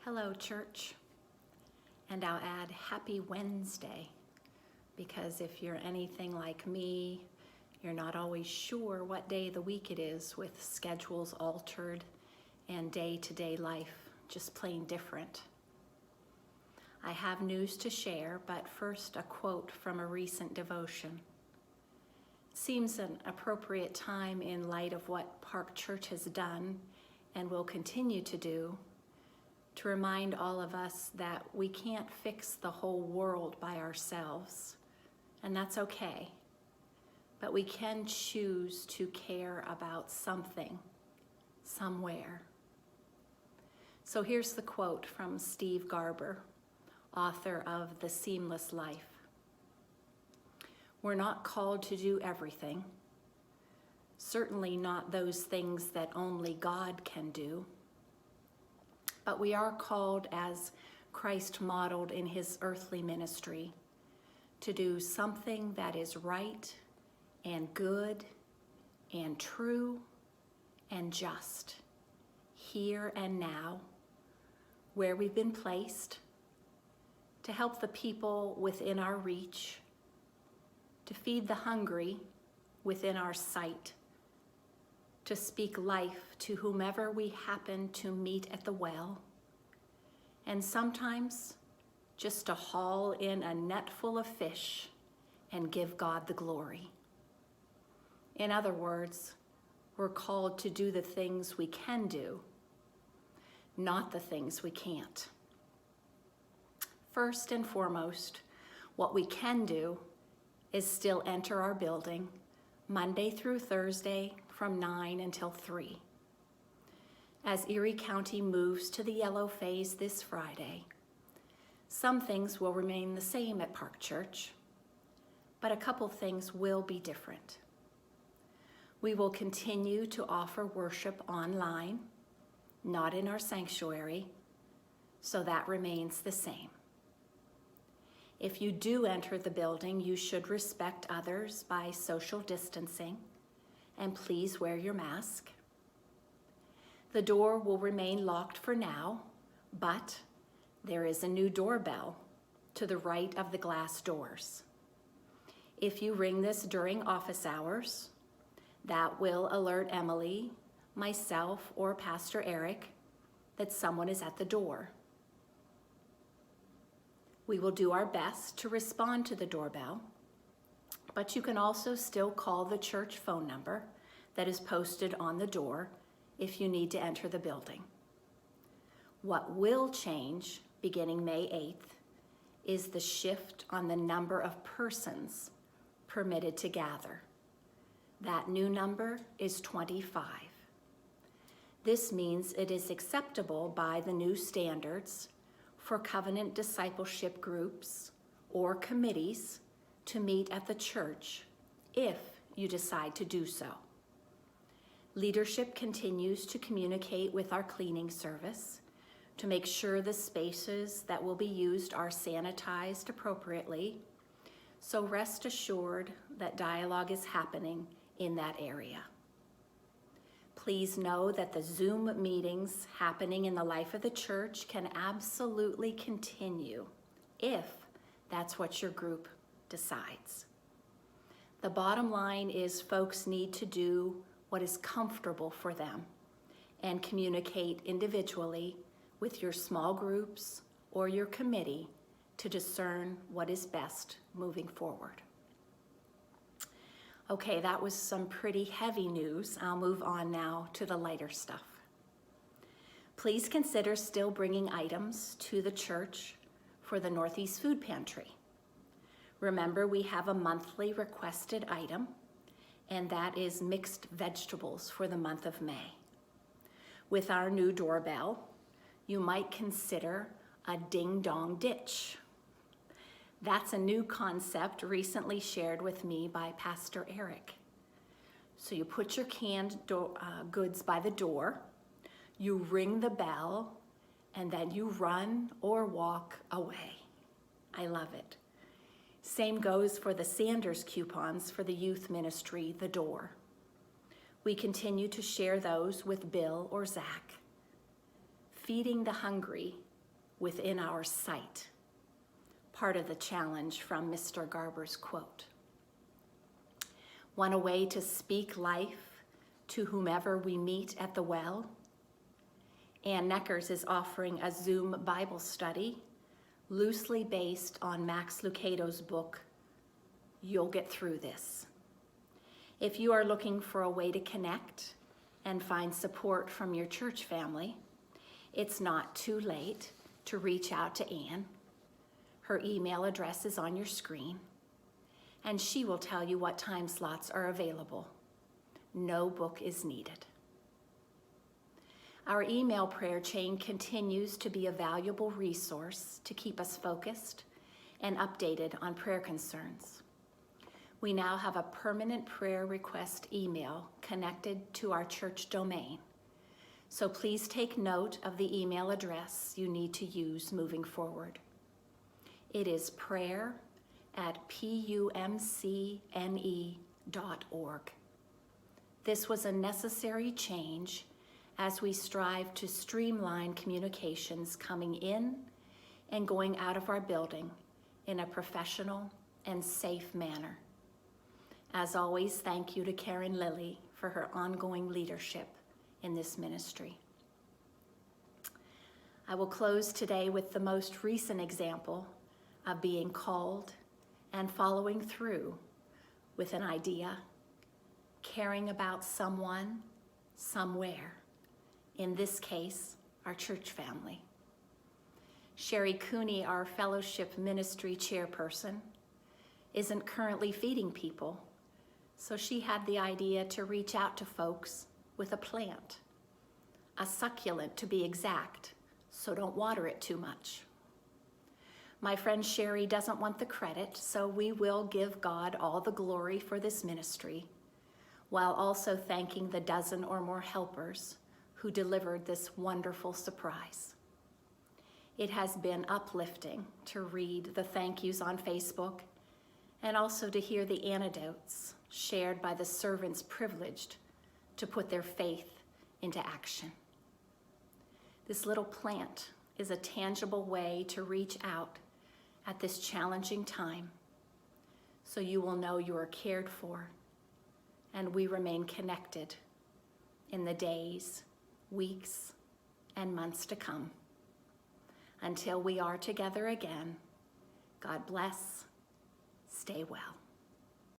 Hello, church, and I'll add happy Wednesday, because if you're anything like me, you're not always sure what day of the week it is, with schedules altered and day-to-day life just plain different. I have news to share, but first a quote from a recent devotion. It seems an appropriate time in light of what Park Church has done and will continue to do, to remind all of us that we can't fix the whole world by ourselves, and that's okay. But we can choose to care about something, somewhere. So here's the quote from Steve Garber, author of The Seamless Life. We're not called to do everything, certainly not those things that only God can do. But we are called, as Christ modeled in his earthly ministry, to do something that is right and good and true and just, here and now, where we've been placed, to help the people within our reach, to feed the hungry within our sight, to speak life to whomever we happen to meet at the well, and sometimes just to haul in a net full of fish and give God the glory. In other words, we're called to do the things we can do, not the things we can't. First and foremost, what we can do is still enter our building Monday through Thursday from 9 until 3. As Erie County moves to the yellow phase this Friday, some things will remain the same at Park Church, but a couple things will be different. We will continue to offer worship online, not in our sanctuary, so that remains the same. If you do enter the building, you should respect others by social distancing, and please wear your mask. The door will remain locked for now, but there is a new doorbell to the right of the glass doors. If you ring this during office hours, that will alert Emily, myself, or Pastor Eric that someone is at the door. We will do our best to respond to the doorbell, but you can also still call the church phone number that is posted on the door if you need to enter the building. What will change beginning May 8th is the shift on the number of persons permitted to gather. That new number is 25. This means it is acceptable by the new standards for covenant discipleship groups or committees to meet at the church if you decide to do so. Leadership continues to communicate with our cleaning service to make sure the spaces that will be used are sanitized appropriately, so rest assured that dialogue is happening in that area. Please know that the Zoom meetings happening in the life of the church can absolutely continue if that's what your group decides. The bottom line is folks need to do what is comfortable for them and communicate individually with your small groups or your committee to discern what is best moving forward. Okay, that was some pretty heavy news. I'll move on now to the lighter stuff. Please consider still bringing items to the church for the Northeast Food Pantry. Remember, we have a monthly requested item, and that is mixed vegetables for the month of May. With our new doorbell, you might consider a ding-dong ditch. That's a new concept recently shared with me by Pastor Eric. So you put your canned goods by the door, you ring the bell, and then you run or walk away. I love it. Same goes for the Sanders coupons for the youth ministry, The Door. We continue to share those with Bill or Zach. Feeding the hungry within our sight. Part of the challenge from Mr. Garber's quote. Want a way to speak life to whomever we meet at the well? Ann Neckers is offering a Zoom Bible study loosely based on Max Lucado's book, You'll Get Through This. If you are looking for a way to connect and find support from your church family, it's not too late to reach out to Ann. Her email address is on your screen, and she will tell you what time slots are available. No book is needed. Our email prayer chain continues to be a valuable resource to keep us focused and updated on prayer concerns. We now have a permanent prayer request email connected to our church domain, so please take note of the email address you need to use moving forward. It is prayer@pumcne.org. This was a necessary change as we strive to streamline communications coming in and going out of our building in a professional and safe manner. As always, thank you to Karen Lilly for her ongoing leadership in this ministry. I will close today with the most recent example of being called and following through with an idea, caring about someone, somewhere, in this case, our church family. Sherry Cooney, our fellowship ministry chairperson, isn't currently feeding people, so she had the idea to reach out to folks with a plant, a succulent to be exact, so don't water it too much. My friend Sherry doesn't want the credit, so we will give God all the glory for this ministry, while also thanking the dozen or more helpers who delivered this wonderful surprise. It has been uplifting to read the thank yous on Facebook and also to hear the anecdotes shared by the servants privileged to put their faith into action. This little plant is a tangible way to reach out at this challenging time, so you will know you are cared for and we remain connected in the days, weeks, and months to come. Until we are together again, God bless, stay well.